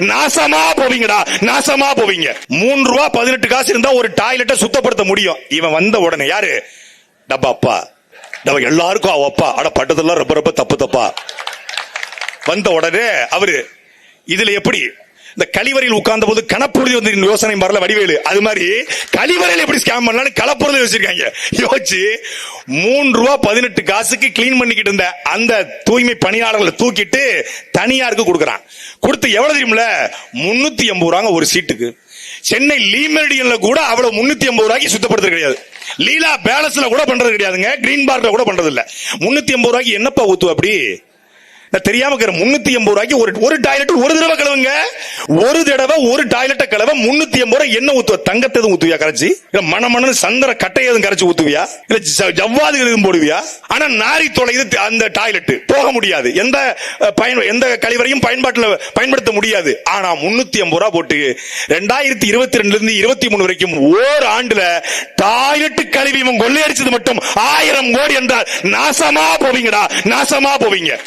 நாசமா போவீங்கடா, நாசமா போவீங்க. 3 ரூபா 18 காசு இருந்தா ஒரு டாய்லெட்டை சுத்தப்படுத்த முடியும். இவன் வந்த உடனே யாரு? டப்பா அப்பா, எல்லாருக்கும் அவ அப்பா. அட பட்டதெல்லாம் ரொம்ப ரொம்ப தப்பு தப்பா. வந்த உடனே அவரு இதுல எப்படி இந்த கழிவறையில் உட்கார்ந்த போது கணப்பொழுது வந்து யோசனை வரல வடிவேலு, அது மாதிரி கழிவறையில் எப்படி ஸ்கேம் பண்ணலாம்னு கலப்பொழுது யோசிச்சிருக்காங்க. யோசிச்சு 3 ரூபா 18 காசுக்கு கிளீன் பண்ணிக்கிட்டு இருந்த அந்த தூய்மை பணியாளர்களை தூக்கிட்டு தனியாருக்கு கொடுக்கறான். கொடுத்து எவ்வளவு தெரியுமில? 380 ரூபாங்க ஒரு சீட்டுக்கு. சென்னை லீமெரிடியன்ல கூட அவ்வளவு 380 ரூபாய்க்கு சுத்தப்படுத்துறது கிடையாது. லீலா பேலஸ்ல கூட பண்றது கிடையாதுங்க. கிரீன் பார்க்ல கூட பண்றது இல்ல. 380 ரூபாய்க்கு என்னப்பா ஊத்து அப்படி? தெரியாம 380 ரூபாய்க்கு ஒரு டாய்லெட் ஒரு தடவை கழுவுங்க. ஒரு தடவை ஒரு டாய்லெட் கழுவ 380 ரூபாய். என்ன ஊத்துவ? தங்கத்தை எதுவும் ஊத்துவியா கரைச்சி? இல்ல மணமணன்னு சந்திர கட்டை எதுவும் கரைச்சி ஊத்துவியா? இல்ல ஜவ்வாது எதுவும் போடுவியா? ஆனா நாரி தொலைது அந்த டாய்லெட் போக முடியாது. எந்த கழிவறையும் பயன்படுத்த முடியாது. ஆனா 380 ரூபாய் போட்டு 2022 இருந்து 23 வரைக்கும் ஓர் ஆண்டுல டாய்லெட் கழிவு இவன் கொள்ளையடிச்சது மட்டும் 1000 கோடி என்றால் நாசமா போவீங்கடா, நாசமா போவீங்க.